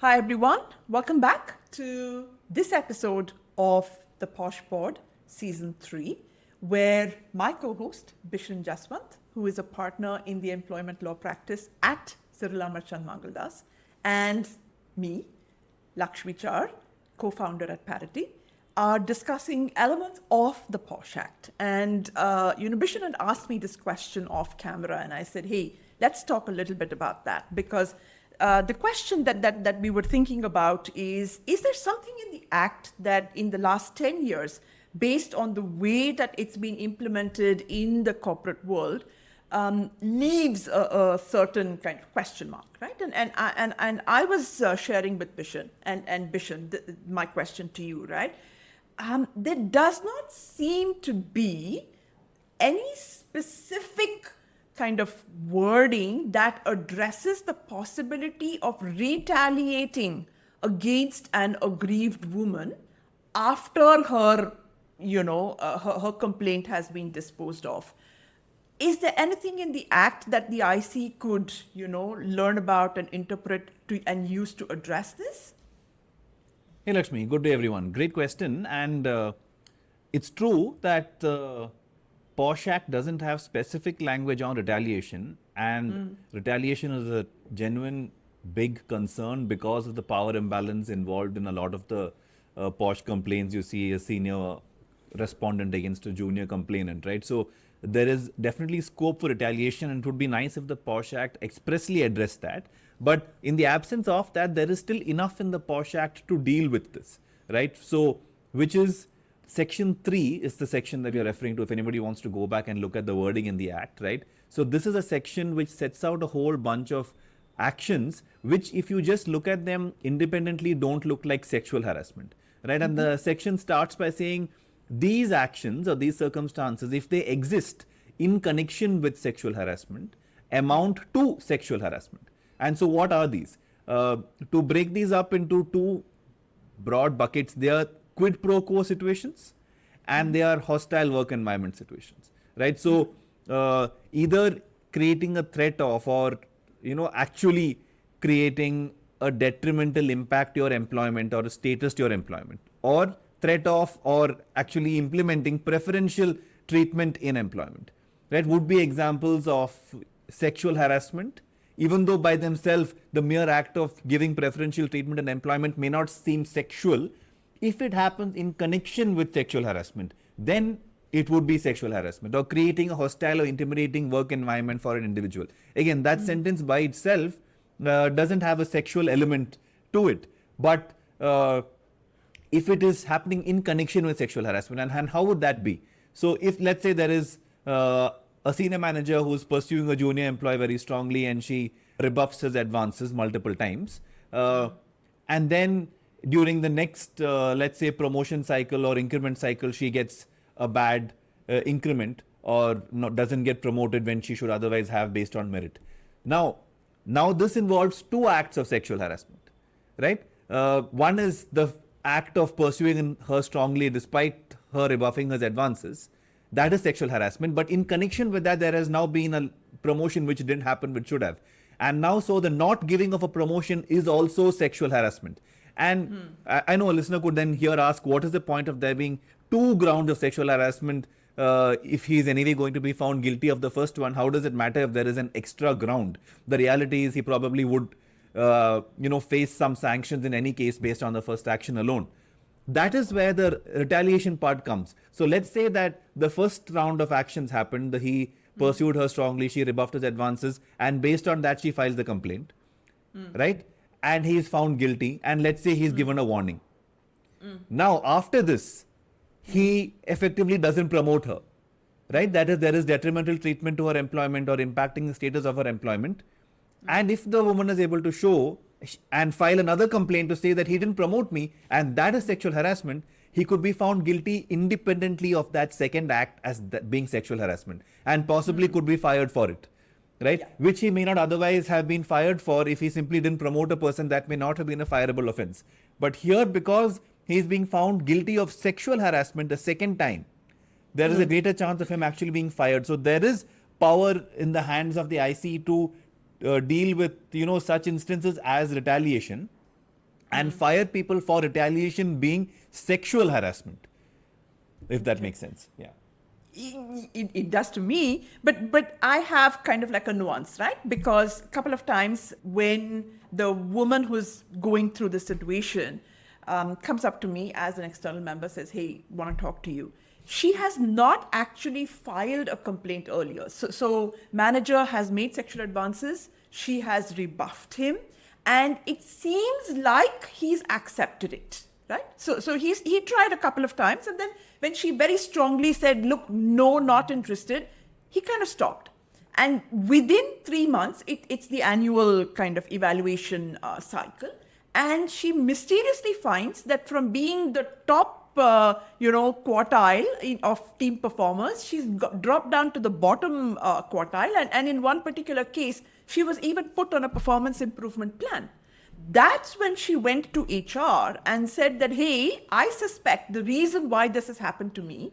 Hi everyone, welcome back to this episode of the PoshPod Season 3, where my co-host Bishen Jeswant, who is a partner in the employment law practice at Cyril Amarchand Mangaldas, and me, Laxmi Char, co-founder at Parity, are discussing elements of the POSH Act. And, Bishen had asked me this question off camera, and I said, hey, let's talk a little bit about that, because the question that we were thinking about is there something in the Act that in the last 10 years, based on the way that it's been implemented in the corporate world, leaves a certain kind of question mark, right? And I was sharing with Bishen, and Bishen, my question to you, right? There does not seem to be any specific kind of wording that addresses the possibility of retaliating against an aggrieved woman after her, her complaint has been disposed of. Is there anything in the Act that the IC could, learn about and interpret and use to address this? Hey Lakshmi, good day everyone. Great question. And it's true that the POSH Act doesn't have specific language on retaliation, and retaliation is a genuine big concern because of the power imbalance involved in a lot of the POSH complaints. You see a senior respondent against a junior complainant, right? So there is definitely scope for retaliation, and it would be nice if the POSH Act expressly addressed that. But in the absence of that, there is still enough in the POSH Act to deal with this, right? So, which is Section 3 is the section that you're referring to, if anybody wants to go back and look at the wording in the Act, right? So this is a section which sets out a whole bunch of actions, which if you just look at them independently, don't look like sexual harassment, right? And the section starts by saying these actions or these circumstances, if they exist in connection with sexual harassment, amount to sexual harassment. And so what are these? To break these up into two broad buckets, they are quid pro quo situations and they are hostile work environment situations, right? So either creating a threat of or, actually creating a detrimental impact to your employment or a status to your employment, or threat of or actually implementing preferential treatment in employment, right? Would be examples of sexual harassment, even though by themselves the mere act of giving preferential treatment in employment may not seem sexual. If it happens in connection with sexual harassment, then it would be sexual harassment, or creating a hostile or intimidating work environment for an individual. Again, that sentence by itself doesn't have a sexual element to it. But if it is happening in connection with sexual harassment, and how would that be? So if, let's say, there is a senior manager who's pursuing a junior employee very strongly and she rebuffs his advances multiple times, and then during the next, let's say, promotion cycle or increment cycle, she gets a bad increment or doesn't get promoted when she should otherwise have based on merit. Now this involves two acts of sexual harassment, right? One is the act of pursuing her strongly despite her rebuffing his advances. That is sexual harassment. But in connection with that, there has now been a promotion which didn't happen, which should have. And now, so the not giving of a promotion is also sexual harassment. And I know a listener could then here ask, what is the point of there being two grounds of sexual harassment? If he is anyway going to be found guilty of the first one, how does it matter if there is an extra ground? The reality is he probably would, face some sanctions in any case based on the first action alone. That is where the retaliation part comes. So let's say that the first round of actions happened, he pursued her strongly, she rebuffed his advances, and based on that she files the complaint, right? And he is found guilty, and let's say he's given a warning. Now, after this, he effectively doesn't promote her, right? That is, there is detrimental treatment to her employment or impacting the status of her employment. And if the woman is able to show and file another complaint to say that he didn't promote me, and that is sexual harassment, he could be found guilty independently of that second act as being sexual harassment, and possibly could be fired for it. Right? Yeah. Which he may not otherwise have been fired for if he simply didn't promote a person. That may not have been a fireable offense. But here, because he is being found guilty of sexual harassment the second time, there is a greater chance of him actually being fired. So there is power in the hands of the IC to deal with such instances as retaliation, and fire people for retaliation being sexual harassment, if that makes sense. Yeah. It does to me, but I have kind of like a nuance, right? Because a couple of times when the woman who's going through the situation comes up to me as an external member, says, hey, want to talk to you. She has not actually filed a complaint earlier. So manager has made sexual advances. She has rebuffed him. And it seems like he's accepted it, right? So he tried a couple of times. And then when she very strongly said, look, no, not interested, he kind of stopped. And within 3 months, it's the annual kind of evaluation cycle. And she mysteriously finds that from being the top quartile of team performers, she's dropped down to the bottom quartile. And in one particular case, she was even put on a performance improvement plan. That's when she went to HR and said that, hey, I suspect the reason why this has happened to me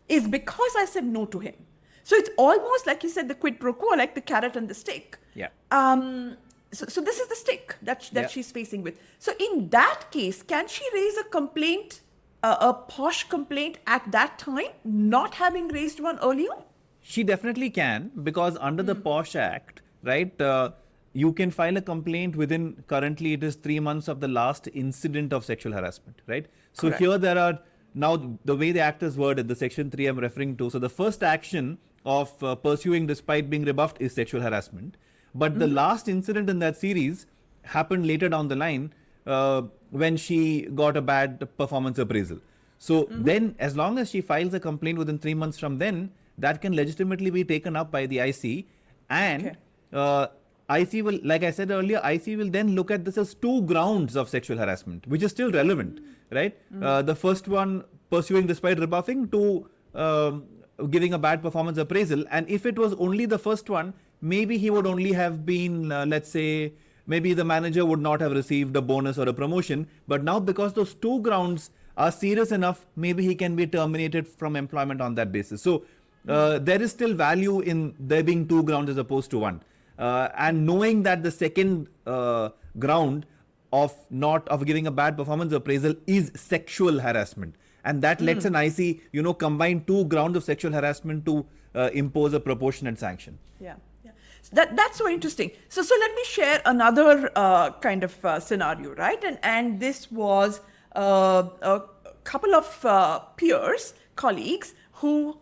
is because I said no to him. So it's almost like you said, the quid pro quo, like the carrot and the stick. Yeah. So this is the stick that she's facing with. So in that case, can she raise a complaint, a POSH complaint at that time, not having raised one earlier? She definitely can, because under the POSH Act, right, you can file a complaint within, currently it is 3 months of the last incident of sexual harassment, right? So Correct. here there are, now the way the act is worded, the section 3 I'm referring to, so the first action of pursuing despite being rebuffed is sexual harassment. But the last incident in that series happened later down the line when she got a bad performance appraisal. So then, as long as she files a complaint within 3 months from then, that can legitimately be taken up by the IC. And IC will, like I said earlier, IC will then look at this as 2 grounds of sexual harassment, which is still relevant, right? The first one, pursuing despite rebuffing, to giving a bad performance appraisal. And if it was only the first one, maybe he would only have been, let's say, maybe the manager would not have received a bonus or a promotion. But now, because those 2 grounds are serious enough, maybe he can be terminated from employment on that basis. So there is still value in there being 2 grounds as opposed to 1. And knowing that the second ground of giving a bad performance appraisal is sexual harassment. And that lets an IC, combine 2 grounds of sexual harassment to impose a proportionate sanction. Yeah. So that's so interesting. So let me share another kind of scenario, right? And this was a couple of peers, colleagues, who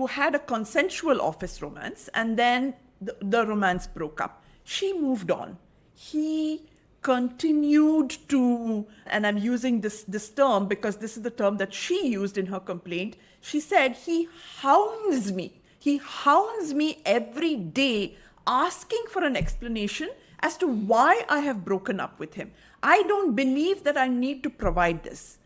had a consensual office romance, and then the romance broke up. She moved on. He continued to, and I'm using this term because this is the term that she used in her complaint. She said, he hounds me. He hounds me every day, asking for an explanation as to why I have broken up with him. I don't believe that I need to provide this.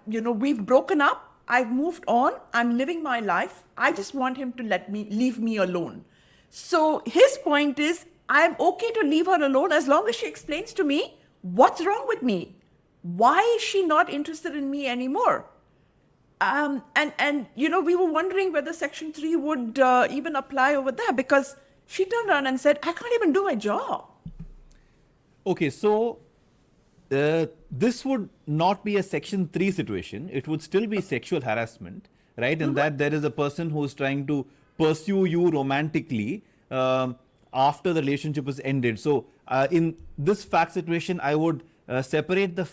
We've broken up. I've moved on. I'm living my life. I just want him to leave me alone. So his point is, I'm okay to leave her alone as long as she explains to me what's wrong with me. Why is she not interested in me anymore? And we were wondering whether Section 3 would even apply over there, because she turned around and said, I can't even do my job. Okay, so this would not be a Section 3 situation. It would still be sexual harassment, right? And that there is a person who's trying to pursue you romantically after the relationship is ended. So in this fact situation, I would separate the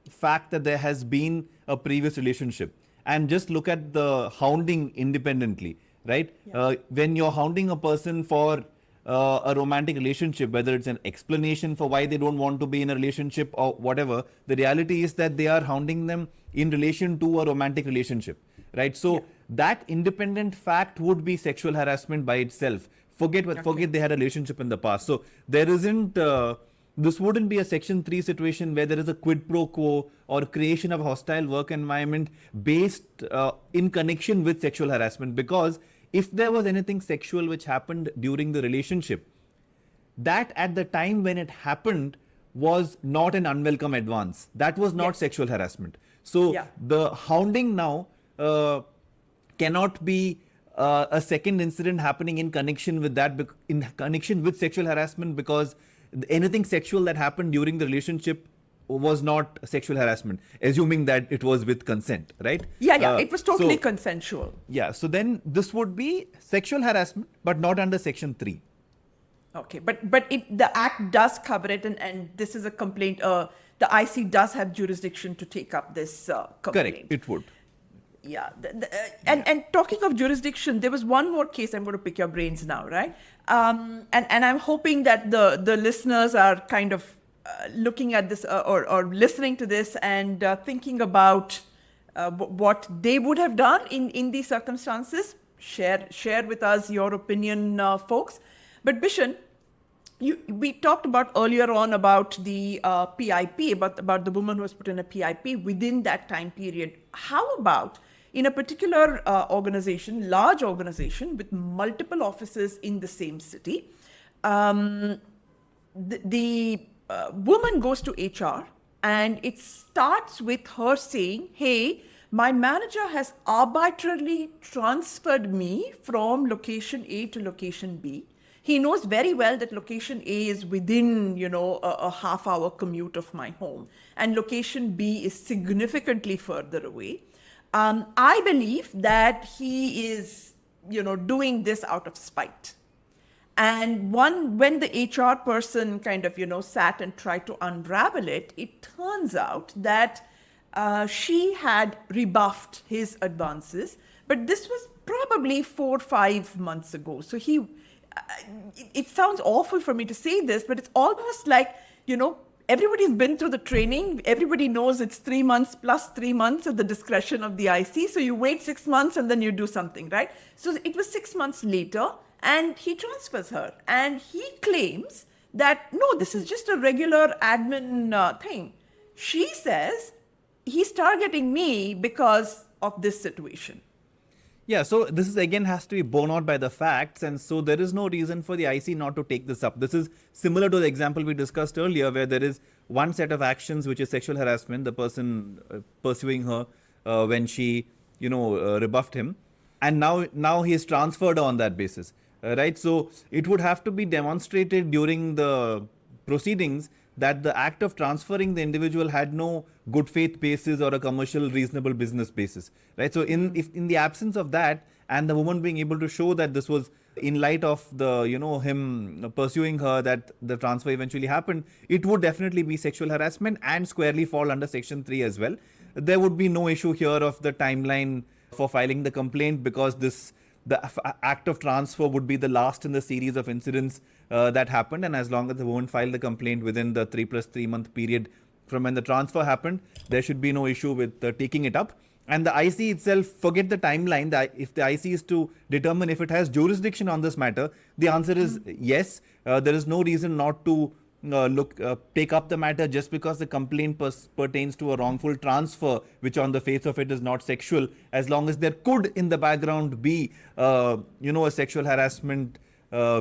fact that there has been a previous relationship and just look at the hounding independently, right? Yeah. When you're hounding a person for a romantic relationship, whether it's an explanation for why they don't want to be in a relationship or whatever, the reality is that they are hounding them in relation to a romantic relationship, right? So that independent fact would be sexual harassment by itself. Forget they had a relationship in the past. So there isn't, this wouldn't be a Section 3 situation where there is a quid pro quo or creation of a hostile work environment based in connection with sexual harassment. Because if there was anything sexual which happened during the relationship, that at the time when it happened was not an unwelcome advance. That was not sexual harassment. So the hounding now cannot be a second incident happening in connection with that, in connection with sexual harassment, because anything sexual that happened during the relationship was not sexual harassment, assuming that it was with consent, right? Yeah, it was totally so, consensual. Yeah, so then this would be sexual harassment, but not under Section 3. Okay, but the Act does cover it, and this is a complaint. The IC does have jurisdiction to take up this complaint. Correct, it would. Yeah, and talking of jurisdiction, there was one more case. I'm going to pick your brains now, right? And I'm hoping that the listeners are kind of looking at this or listening to this and thinking about what they would have done in these circumstances. Share with us your opinion, folks. But Bishen, we talked about earlier on about the PIP, about the woman who was put in a PIP within that time period. How about in a particular organization, large organization with multiple offices in the same city, the woman goes to HR and it starts with her saying, hey, my manager has arbitrarily transferred me from location A to location B. He knows very well that location A is within, a half-hour commute of my home, and location B is significantly further away. I believe that he is, doing this out of spite. And when the HR person kind of, sat and tried to unravel it, it turns out that she had rebuffed his advances, but this was probably 4 or 5 months ago. So it sounds awful for me to say this, but it's almost like, everybody's been through the training. Everybody knows it's 3 months plus 3 months at the discretion of the IC. So you wait 6 months and then you do something, right? So it was 6 months later and he transfers her. And he claims that, no, this is just a regular admin thing. She says he's targeting me because of this situation. Yeah, so this is again has to be borne out by the facts, and so there is no reason for the IC not to take this up. This is similar to the example we discussed earlier, where there is one set of actions which is sexual harassment, the person pursuing her when she, rebuffed him, and now he is transferred on that basis, right? So it would have to be demonstrated during the proceedings that the act of transferring the individual had no good faith basis or a commercial reasonable business basis, right? So in the absence of that, and the woman being able to show that this was in light of the him pursuing her, that the transfer eventually happened, it would definitely be sexual harassment and squarely fall under Section 3 as well. There would be no issue here of the timeline for filing the complaint, because the act of transfer would be the last in the series of incidents that happened, and as long as the woman filed the complaint within the 3 plus 3 month period from when the transfer happened, there should be no issue with taking it up. And the IC itself, forget the timeline. If the IC is to determine if it has jurisdiction on this matter, the answer is yes. There is no reason not to take up the matter just because the complaint pertains to a wrongful transfer, which on the face of it is not sexual, as long as there could in the background be a sexual harassment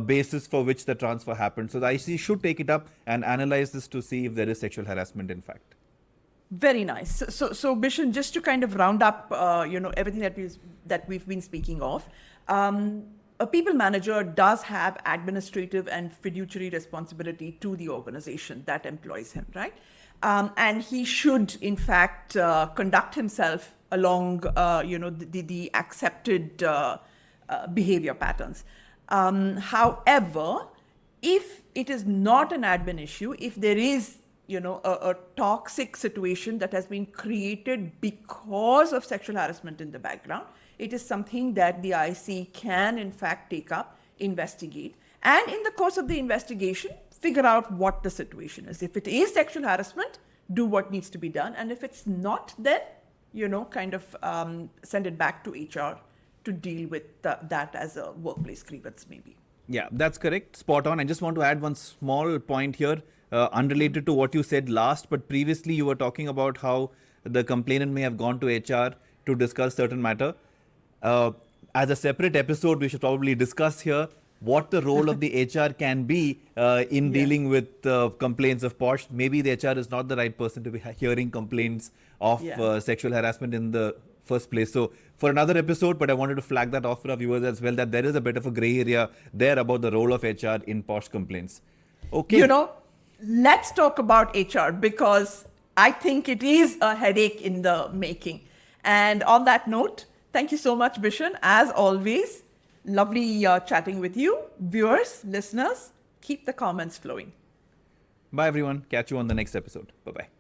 basis for which the transfer happened. So the IC should take it up and analyze this to see if there is sexual harassment in fact. Very nice. So Bishen, just to kind of round up, everything that we've been speaking of, a people manager does have administrative and fiduciary responsibility to the organization that employs him, right? And he should, in fact, conduct himself along, the accepted behavior patterns. However, if it is not an admin issue, if there is a toxic situation that has been created because of sexual harassment in the background, it is something that the IC can in fact take up, investigate, and in the course of the investigation, figure out what the situation is. If it is sexual harassment, do what needs to be done. And if it's not, then, send it back to HR to deal with that as a workplace grievance maybe. Yeah, that's correct. Spot on. I just want to add one small point here, unrelated to what you said last, but previously you were talking about how the complainant may have gone to HR to discuss certain matter. As a separate episode, we should probably discuss here what the role of the HR can be in dealing with complaints of POSH. Maybe the HR is not the right person to be hearing complaints of sexual harassment in the first place. So for another episode, but I wanted to flag that off for our viewers as well, that there is a bit of a gray area there about the role of HR in POSH complaints. Okay. Let's talk about HR, because I think it is a headache in the making. And on that note, thank you so much, Bishen. As always, lovely chatting with you. Viewers, listeners, keep the comments flowing. Bye, everyone. Catch you on the next episode. Bye-bye.